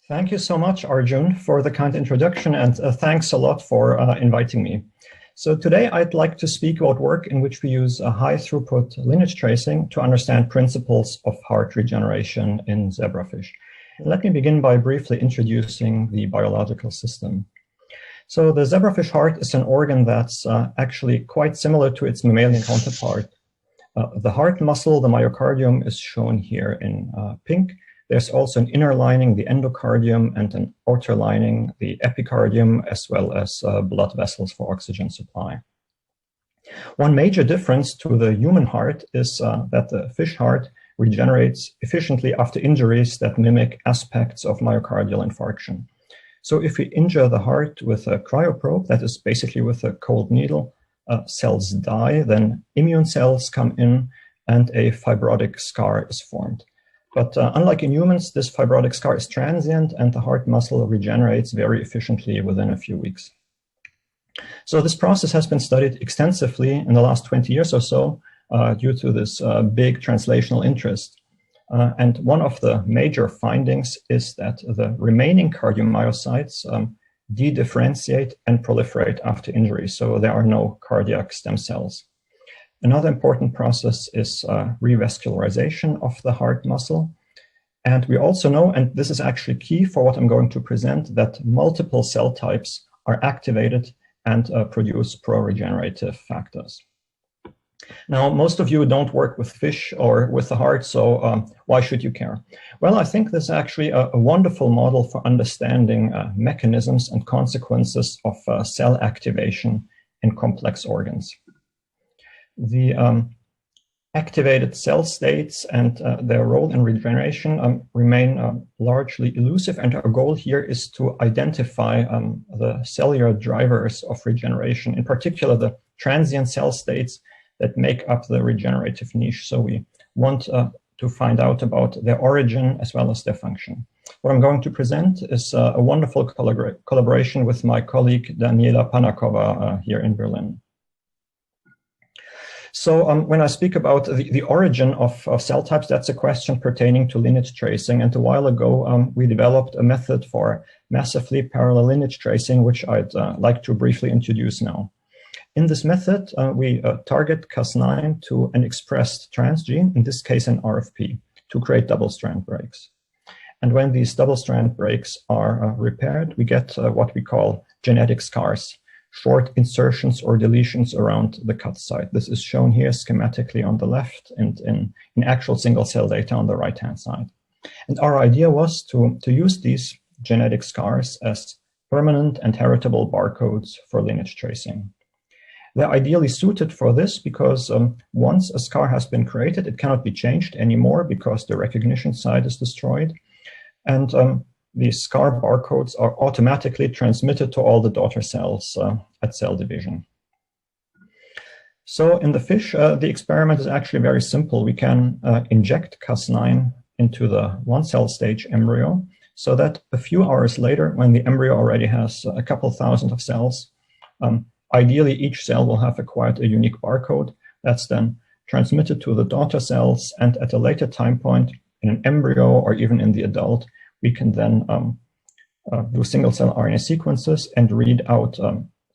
Thank you so much, Arjun, for the kind introduction, and thanks a lot for inviting me. So today I'd like to speak about work in which we use a high throughput lineage tracing to understand principles of heart regeneration in zebrafish. Let me begin by briefly introducing the biological system. So the zebrafish heart is an organ that's actually quite similar to its mammalian counterpart. The heart muscle, the myocardium, is shown here in pink. There's also an inner lining, the endocardium, and an outer lining, the epicardium, as well as blood vessels for oxygen supply. One major difference to the human heart is that the fish heart regenerates efficiently after injuries that mimic aspects of myocardial infarction. So if we injure the heart with a cryoprobe, that is basically with a cold needle, cells die, then immune cells come in, and a fibrotic scar is formed. But unlike in humans, this fibrotic scar is transient and the heart muscle regenerates very efficiently within a few weeks. So this process has been studied extensively in the last 20 years or so due to this big translational interest. And one of the major findings is that the remaining cardiomyocytes de-differentiate and proliferate after injury. So there are no cardiac stem cells. Another important process is revascularization of the heart muscle. And we also know, and this is actually key for what I'm going to present, that multiple cell types are activated and produce pro-regenerative factors. Now, most of you don't work with fish or with the heart, so why should you care? Well, I think this is actually a wonderful model for understanding mechanisms and consequences of cell activation in complex organs. The activated cell states and their role in regeneration remain largely elusive, and our goal here is to identify the cellular drivers of regeneration, in particular the transient cell states that make up the regenerative niche. So we want to find out about their origin as well as their function. What I'm going to present is a wonderful collaboration with my colleague Daniela Panakova here in Berlin. So when I speak about the origin of cell types, that's a question pertaining to lineage tracing. And a while ago, we developed a method for massively parallel lineage tracing, which I'd like to briefly introduce now. In this method, we target Cas9 to an expressed transgene, in this case an RFP, to create double-strand breaks. And when these double-strand breaks are repaired, we get what we call genetic scars, short insertions or deletions around the cut site. This is shown here schematically on the left and in actual single-cell data on the right-hand side. And our idea was to use these genetic scars as permanent and heritable barcodes for lineage tracing. They're ideally suited for this because once a scar has been created, it cannot be changed anymore because the recognition site is destroyed. And these scar barcodes are automatically transmitted to all the daughter cells at cell division. So in the fish, the experiment is actually very simple. We can inject Cas9 into the one-cell stage embryo so that a few hours later, when the embryo already has a couple thousand of cells, ideally, each cell will have acquired a unique barcode that's then transmitted to the daughter cells, and at a later time point in an embryo or even in the adult, we can then do single-cell RNA sequences and read out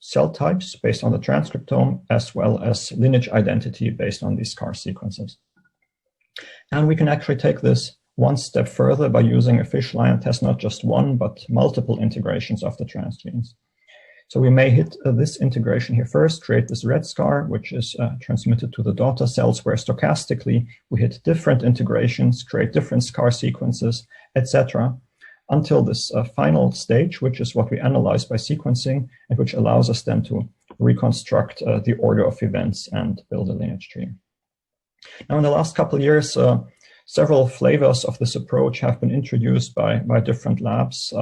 cell types based on the transcriptome, as well as lineage identity based on these scar sequences. And we can actually take this one step further by using a fish line that has not just one, but multiple integrations of the transgenes. So we may hit this integration here first, create this red scar, which is transmitted to the daughter cells, where stochastically we hit different integrations, create different scar sequences, etc., until this final stage, which is what we analyze by sequencing, and which allows us then to reconstruct the order of events and build a lineage tree. Now, in the last couple of years, several flavors of this approach have been introduced by different labs.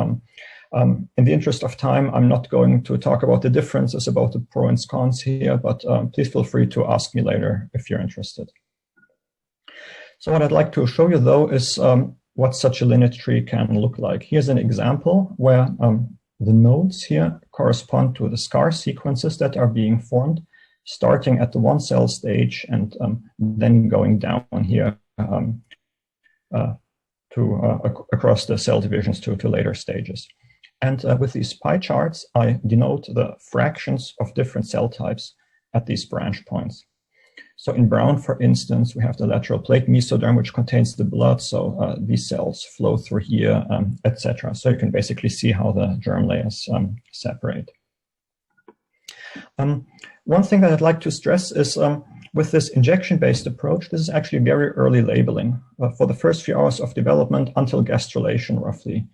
In the interest of time, I'm not going to talk about the differences about the pros and cons here, but please feel free to ask me later if you're interested. So what I'd like to show you, though, is what such a lineage tree can look like. Here's an example where the nodes here correspond to the scar sequences that are being formed, starting at the one-cell stage and then going down here across the cell divisions to later stages. And with these pie charts, I denote the fractions of different cell types at these branch points. So in brown, for instance, we have the lateral plate mesoderm, which contains the blood. So these cells flow through here, etc. So you can basically see how the germ layers separate. One thing that I'd like to stress is with this injection-based approach, this is actually very early labeling for the first few hours of development until gastrulation, roughly.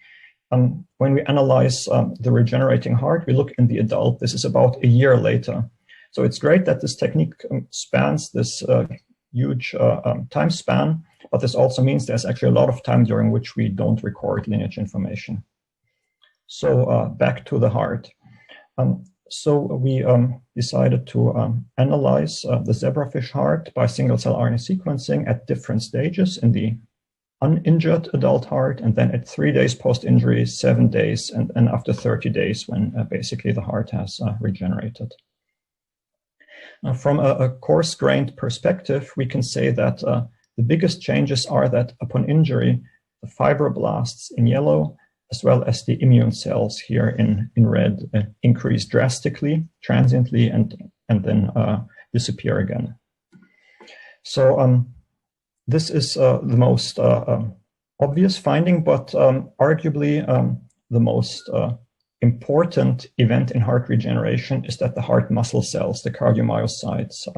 When we analyze the regenerating heart, we look in the adult. This is about a year later. So it's great that this technique spans this huge time span, but this also means there's actually a lot of time during which we don't record lineage information. So back to the heart. So we decided to analyze the zebrafish heart by single-cell RNA sequencing at different stages in the uninjured adult heart, and then at 3 days post-injury, 7 days, and after 30 days when basically the heart has regenerated. From a coarse-grained perspective, we can say that the biggest changes are that upon injury, the fibroblasts in yellow, as well as the immune cells here in red, increase drastically, transiently, and then disappear again. So this is the most obvious finding, but arguably the most important event in heart regeneration is that the heart muscle cells, the cardiomyocytes,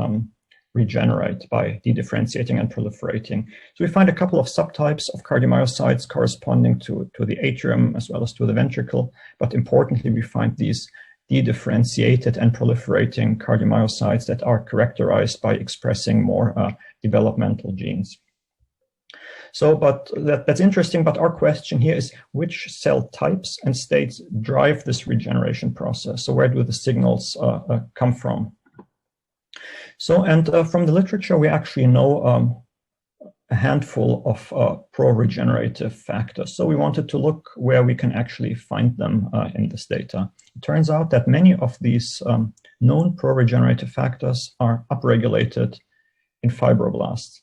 regenerate by dedifferentiating and proliferating. So we find a couple of subtypes of cardiomyocytes corresponding to the atrium as well as to the ventricle, but importantly, we find these dedifferentiated and proliferating cardiomyocytes that are characterized by expressing more developmental genes. So, but that's interesting, but our question here is which cell types and states drive this regeneration process? So where do the signals come from? So, and from the literature, we actually know a handful of pro-regenerative factors. So we wanted to look where we can actually find them in this data. It turns out that many of these known pro-regenerative factors are upregulated in fibroblasts.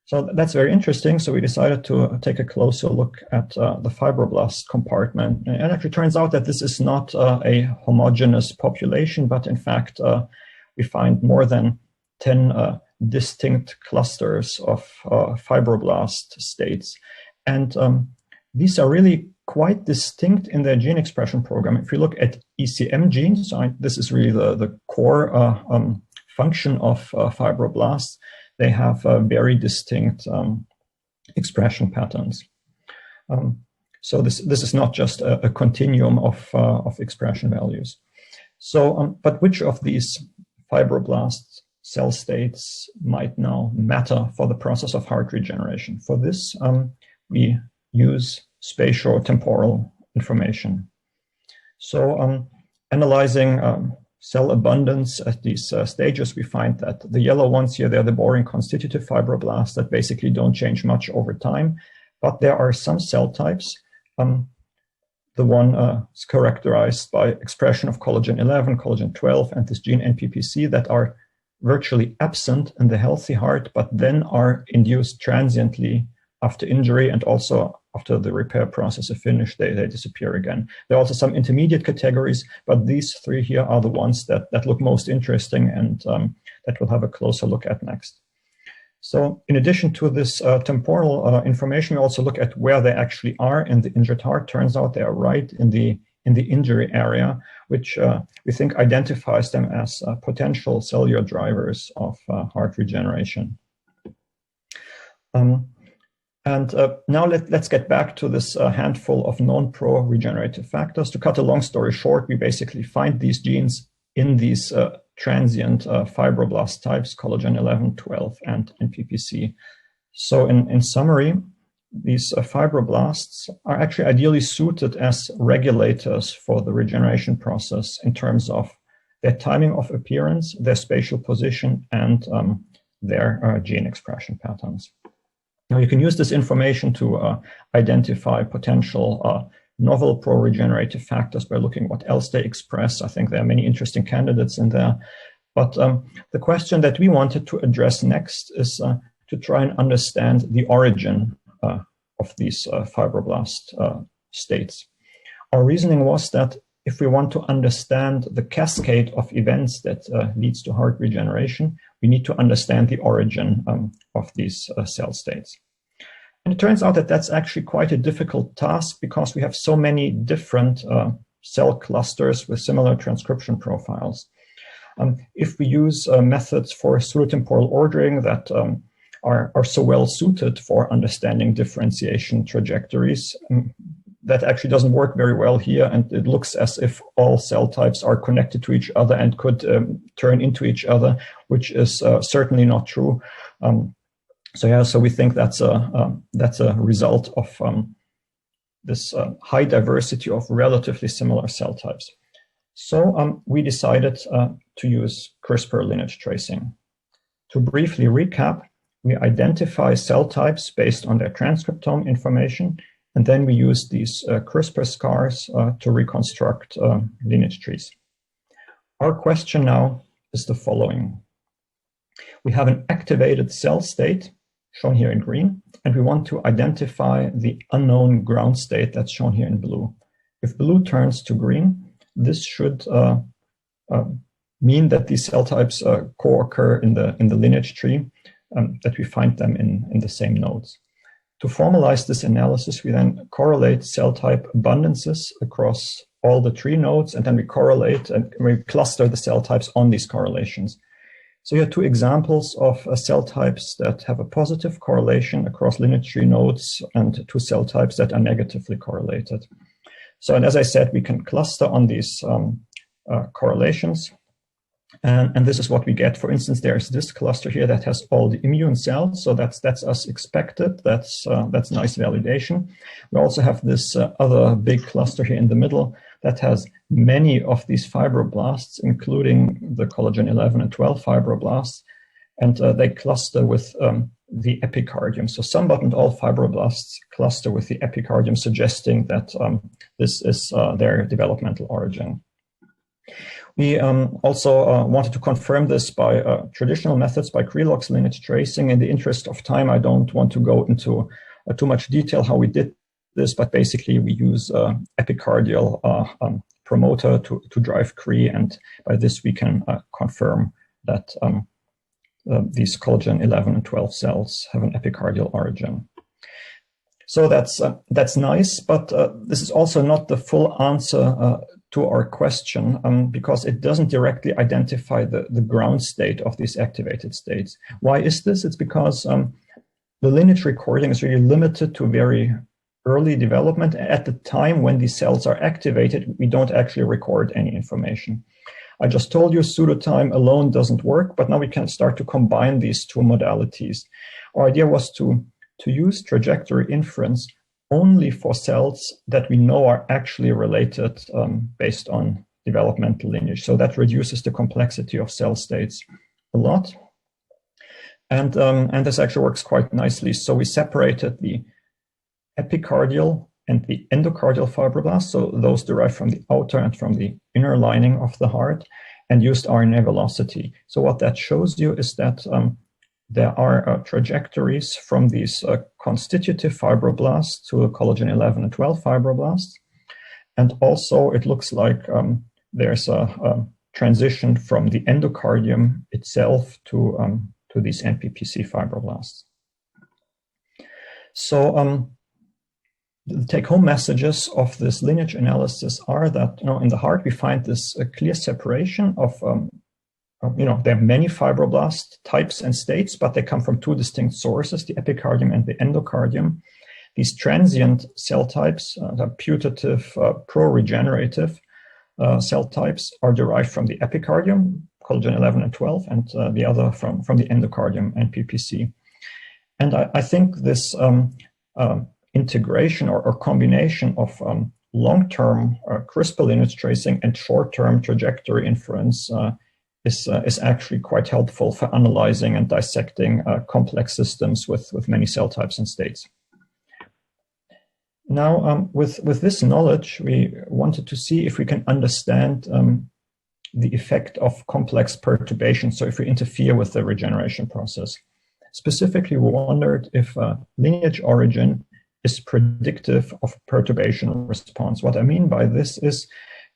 So that's very interesting. So we decided to take a closer look at the fibroblast compartment. And it actually turns out that this is not a homogeneous population, but in fact, we find more than 10 distinct clusters of fibroblast states. And these are really quite distinct in their gene expression program. If you look at ECM genes, this is really the core function of fibroblasts. They have very distinct expression patterns. So this is not just a continuum of expression values. So, but which of these fibroblast cell states might now matter for the process of heart regeneration? For this, we use spatio-temporal information. So analyzing cell abundance at these stages, we find that the yellow ones here, they're the boring constitutive fibroblasts that basically don't change much over time. But there are some cell types. The one is characterized by expression of collagen 11, collagen 12, and this gene NPPC that are virtually absent in the healthy heart, but then are induced transiently after injury, and also after the repair process is finished, they disappear again. There are also some intermediate categories, but these three here are the ones that look most interesting and that we'll have a closer look at next. So in addition to this temporal information, we also look at where they actually are in the injured heart. Turns out they are right in the injury area, which we think identifies them as potential cellular drivers of heart regeneration. And now let's get back to this handful of known pro-regenerative factors. To cut a long story short, we basically find these genes in these transient fibroblast types, collagen 11, 12, and NPPC. So in summary, these fibroblasts are actually ideally suited as regulators for the regeneration process in terms of their timing of appearance, their spatial position, and their gene expression patterns. Now, you can use this information to identify potential novel pro-regenerative factors by looking what else they express. I think there are many interesting candidates in there. But the question that we wanted to address next is to try and understand the origin of these fibroblast states. Our reasoning was that if we want to understand the cascade of events that leads to heart regeneration, we need to understand the origin of these cell states. And it turns out that that's actually quite a difficult task because we have so many different cell clusters with similar transcription profiles. If we use methods for pseudotemporal ordering that are so well suited for understanding differentiation trajectories, that actually doesn't work very well here, and it looks as if all cell types are connected to each other and could turn into each other, which is certainly not true. So we think that's a result of this high diversity of relatively similar cell types. So we decided to use CRISPR lineage tracing. To briefly recap, we identify cell types based on their transcriptome information, and then we use these CRISPR scars to reconstruct lineage trees. Our question now is the following. We have an activated cell state, shown here in green, and we want to identify the unknown ground state that's shown here in blue. If blue turns to green, this should mean that these cell types co-occur in the lineage tree, that we find them in the same nodes. To formalize this analysis, we then correlate cell type abundances across all the tree nodes, and then we correlate and we cluster the cell types on these correlations. So here are two examples of cell types that have a positive correlation across lineage tree nodes and two cell types that are negatively correlated. So, and as I said, we can cluster on these correlations. And this is what we get. For instance, there's this cluster here that has all the immune cells. So that's as expected. That's nice validation. We also have this other big cluster here in the middle that has many of these fibroblasts, including the collagen 11 and 12 fibroblasts. And they cluster with the epicardium. So some but not all fibroblasts cluster with the epicardium, suggesting that this is their developmental origin. We also wanted to confirm this by traditional methods, by Krelok's lineage tracing. In the interest of time, I don't want to go into too much detail how we did this, but basically we use epicardial promoter to drive Cre, and by this we can confirm that these collagen 11 and 12 cells have an epicardial origin. So that's nice, but this is also not the full answer to our question, because it doesn't directly identify the ground state of these activated states. Why is this? It's because the lineage recording is really limited to very early development. At the time when these cells are activated, we don't actually record any information. I just told you pseudotime alone doesn't work, but now we can start to combine these two modalities. Our idea was to use trajectory inference only for cells that we know are actually related based on developmental lineage. So that reduces the complexity of cell states a lot. And this actually works quite nicely. So we separated the epicardial and the endocardial fibroblasts, so those derived from the outer and from the inner lining of the heart, and used RNA velocity. So what that shows you is that there are trajectories from these constitutive fibroblasts to collagen 11 and 12 fibroblasts. And also it looks like there's a transition from the endocardium itself to these NPPC fibroblasts. So the take-home messages of this lineage analysis are that, in the heart we find this clear separation of there are many fibroblast types and states, but they come from two distinct sources, the epicardium and the endocardium. These transient cell types, the putative, pro-regenerative cell types, are derived from the epicardium, collagen 11 and 12, and the other from the endocardium, NPPC. And I think this integration or combination of long-term CRISPR lineage tracing and short-term trajectory inference is actually quite helpful for analyzing and dissecting complex systems with many cell types and states. Now, with this knowledge, we wanted to see if we can understand the effect of complex perturbation, so if we interfere with the regeneration process. Specifically, we wondered if lineage origin is predictive of perturbation response. What I mean by this is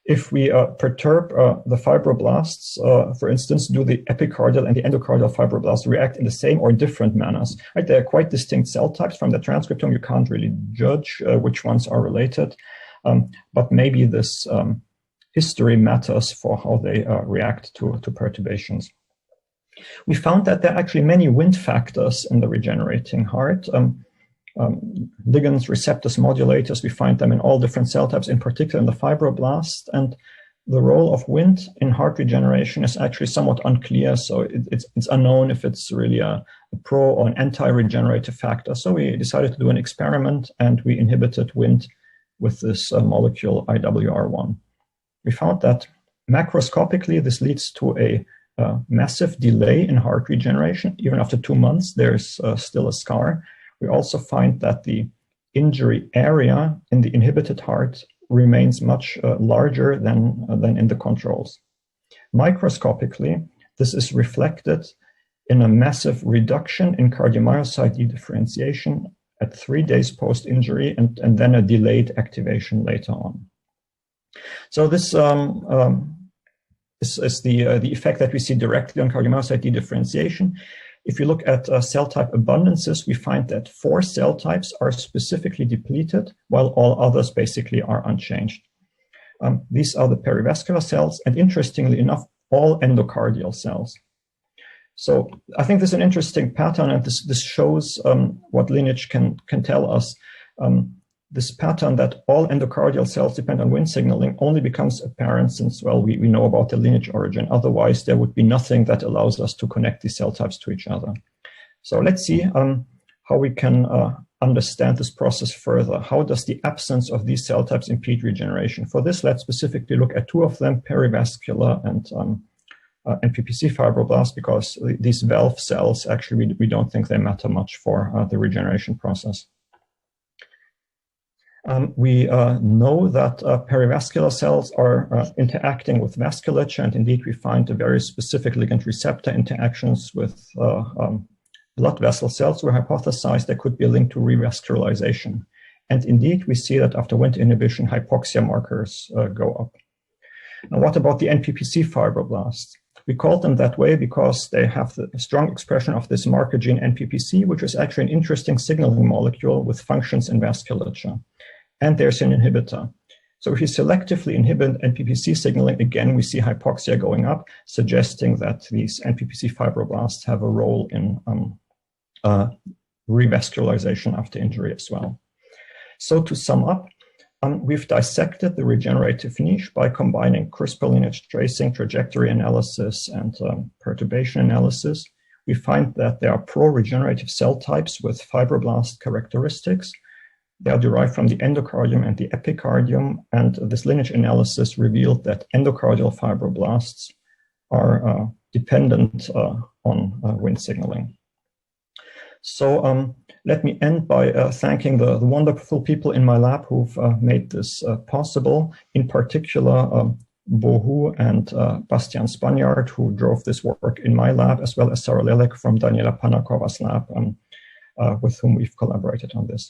if we perturb the fibroblasts, for instance, do the epicardial and the endocardial fibroblasts react in the same or different manners? Right? They are quite distinct cell types. From the transcriptome, you can't really judge which ones are related, but maybe this history matters for how they react to perturbations. We found that there are actually many Wnt factors in the regenerating heart. Ligands, receptors, modulators, we find them in all different cell types, in particular in the fibroblast. And the role of Wnt in heart regeneration is actually somewhat unclear. So it's unknown if it's really a pro or an anti-regenerative factor. So we decided to do an experiment, and we inhibited Wnt with this molecule IWR1. We found that macroscopically, this leads to a massive delay in heart regeneration. Even after 2 months, there's still a scar. We also find that the injury area in the inhibited heart remains much larger than in the controls. Microscopically, this is reflected in a massive reduction in cardiomyocyte dedifferentiation at 3 days post-injury, and then a delayed activation later on. So this is the effect that we see directly on cardiomyocyte dedifferentiation. If you look at cell type abundances, we find that 4 cell types are specifically depleted, while all others basically are unchanged. These are the perivascular cells, and interestingly enough, all endocardial cells. So I think this is an interesting pattern, and this shows what Lineage can tell us. This pattern that all endocardial cells depend on Wnt signaling only becomes apparent since, well, we know about the lineage origin. Otherwise, there would be nothing that allows us to connect these cell types to each other. So let's see how we can understand this process further. How does the absence of these cell types impede regeneration? For this, let's specifically look at 2 of them, perivascular and NPPC fibroblasts, because these valve cells, actually, we don't think they matter much for the regeneration process. We know that perivascular cells are interacting with vasculature, and indeed we find a very specific ligand receptor interactions with blood vessel cells. We hypothesized there could be a link to revascularization. And indeed, we see that after Wnt inhibition, hypoxia markers go up. Now, what about the NPPC fibroblasts? We called them that way because they have the strong expression of this marker gene NPPC, which is actually an interesting signaling molecule with functions in vasculature. And there's an inhibitor. So if you selectively inhibit NPPC signaling, again, we see hypoxia going up, suggesting that these NPPC fibroblasts have a role in revascularization after injury as well. So to sum up, we've dissected the regenerative niche by combining CRISPR lineage tracing, trajectory analysis, and perturbation analysis. We find that there are pro-regenerative cell types with fibroblast characteristics. They are derived from the endocardium and the epicardium, and this lineage analysis revealed that endocardial fibroblasts are dependent on Wnt signaling. So let me end by thanking the wonderful people in my lab who've made this possible, in particular Bohu and Bastian Spaniard, who drove this work in my lab, as well as Sarah Lelek from Daniela Panakova's lab, with whom we've collaborated on this.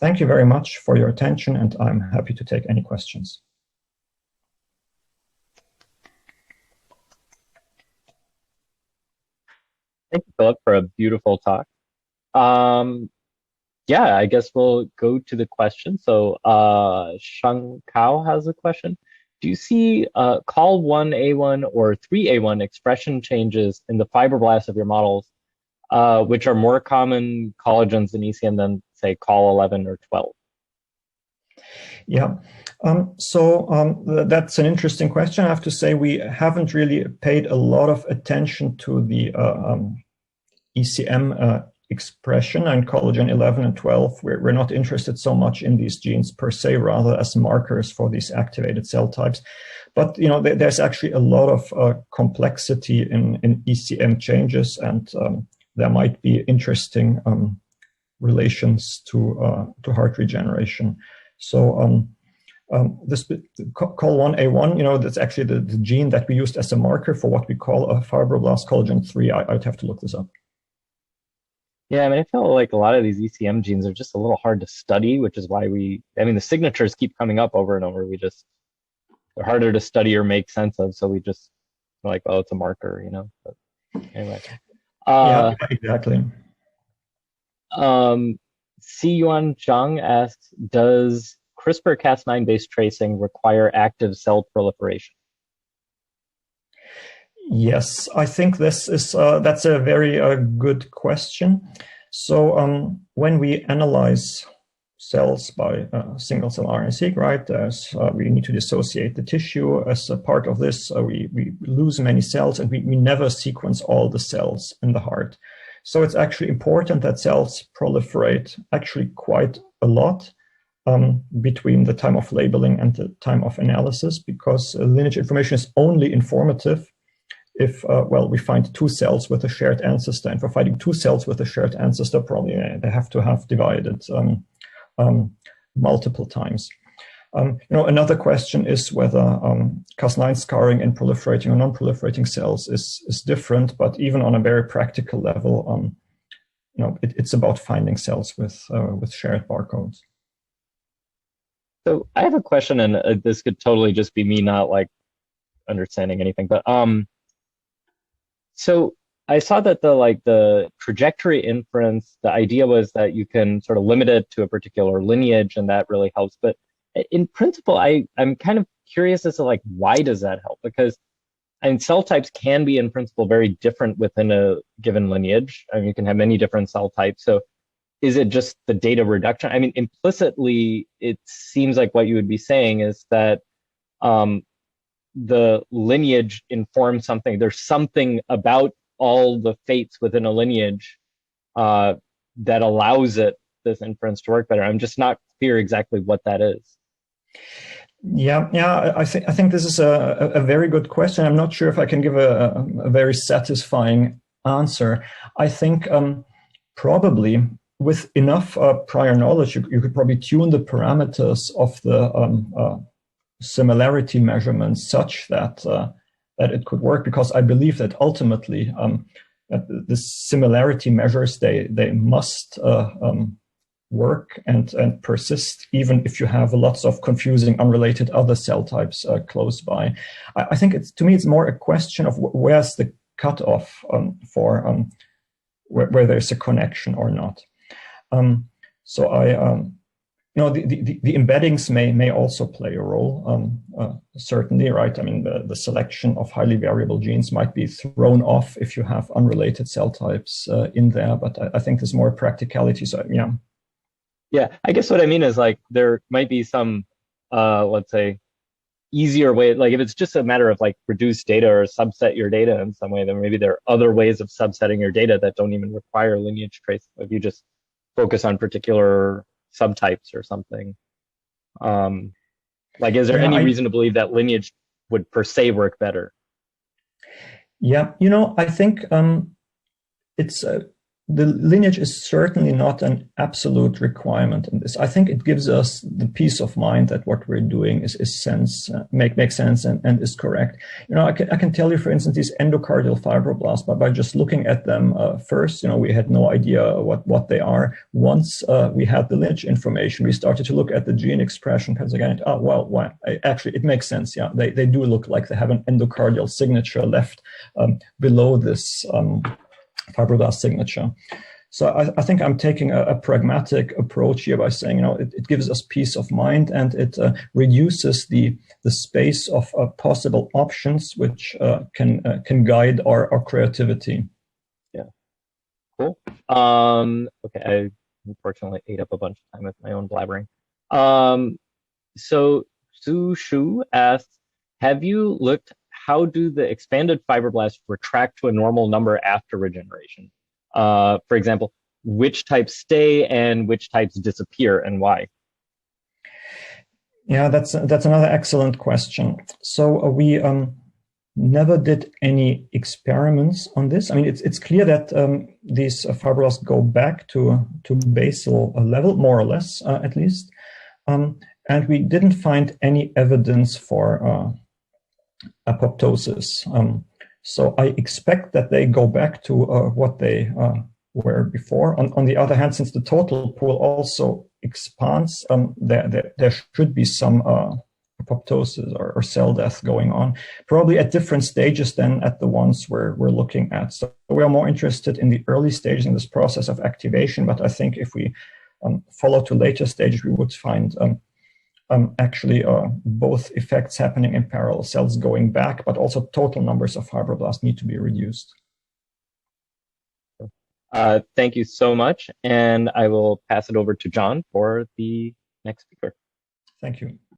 Thank you very much for your attention, and I'm happy to take any questions. Thank you, Philip, for a beautiful talk. Yeah, I guess we'll go to the question. So Shang Kao has a question. Do you see COL1A1 or 3A1 expression changes in the fibroblasts of your models, which are more common collagens in ECM than, say, COL11 or 12? Yeah, that's an interesting question. I have to say we haven't really paid a lot of attention to the ECM expression and collagen 11 and 12. We're not interested so much in these genes per se, rather as markers for these activated cell types. But you know, there's actually a lot of complexity in ECM changes, and there might be interesting relations to heart regeneration. So this COL1A1, you know, that's actually the gene that we used as a marker for what we call a fibroblast collagen 3. I'd have to look this up. Yeah, I mean, I feel like a lot of these ECM genes are just a little hard to study, which is why I mean, the signatures keep coming up over and over. They're harder to study or make sense of, so we just like, oh, it's a marker, you know. But anyway, Yeah, uh, exactly. Si Yuan Zhang asks, does CRISPR-Cas9 based tracing require active cell proliferation? Yes, I think that's a very good question. So when we analyze cells by single cell RNA-seq, right, we need to dissociate the tissue. As a part of this, we lose many cells, and we never sequence all the cells in the heart. So it's actually important that cells proliferate actually quite a lot between the time of labeling and the time of analysis, because lineage information is only informative if, well, we find two cells with a shared ancestor. And for finding two cells with a shared ancestor, probably they have to have divided multiple times. Another question is whether Cas9 scarring in proliferating or non-proliferating cells is different, but even on a very practical level, it's about finding cells with shared barcodes. So I have a question, and this could totally just be me not like understanding anything, but so I saw that the trajectory inference, the idea was that you can sort of limit it to a particular lineage, and that really helps. But in principle, I'm kind of curious as to like, why does that help? Because cell types can be in principle very different within a given lineage. I mean, you can have many different cell types. So is it just the data reduction? I mean, implicitly, it seems like what you would be saying is that the lineage informs something. There's something about all the fates within a lineage that allows this inference to work better. I'm just not clear exactly what that is. Yeah, I think this is a very good question. I'm not sure if I can give a very satisfying answer. I think probably with enough prior knowledge, you could probably tune the parameters of the similarity measurements such that that it could work, because I believe that ultimately the similarity measures they must work and persist even if you have lots of confusing unrelated other cell types close by. I think to me it's more a question of where's the cutoff for where there's a connection or not. So the embeddings may also play a role, certainly, right? I mean, the selection of highly variable genes might be thrown off if you have unrelated cell types in there, but I think there's more practicality. So, yeah. Yeah, I guess what I mean is like there might be some, let's say, easier way. Like if it's just a matter of like reduce data or subset your data in some way, then maybe there are other ways of subsetting your data that don't even require lineage trace. If you just focus on particular subtypes or something. Like, is there any reason to believe that lineage would per se work better? Yeah, I think it's the lineage is certainly not an absolute requirement in this. I think it gives us the peace of mind that what we're doing is makes sense and is correct. I can tell you, for instance, these endocardial fibroblasts, but by just looking at them first, we had no idea what they are. Once we had the lineage information, we started to look at the gene expression because again, actually it makes sense. Yeah, they do look like they have an endocardial signature left below this fibroblast signature. So I think I'm taking a pragmatic approach here by saying, it gives us peace of mind, and it reduces the space of possible options, which can guide our creativity. Yeah, cool. Okay, I unfortunately ate up a bunch of time with my own blabbering. So Su Shu asks, have you looked how do the expanded fibroblasts retract to a normal number after regeneration? For example, which types stay and which types disappear, and why? Yeah, that's another excellent question. So we never did any experiments on this. I mean, it's clear that these fibroblasts go back to basal level, more or less, at least, and we didn't find any evidence for apoptosis. So I expect that they go back to what they were before. On the other hand, since the total pool also expands, there should be some apoptosis or cell death going on, probably at different stages than at the ones we're looking at. So we are more interested in the early stages in this process of activation, but I think if we follow to later stages, we would find actually both effects happening in parallel, cells going back, but also total numbers of fibroblasts need to be reduced. Thank you so much, and I will pass it over to John for the next speaker. Thank you.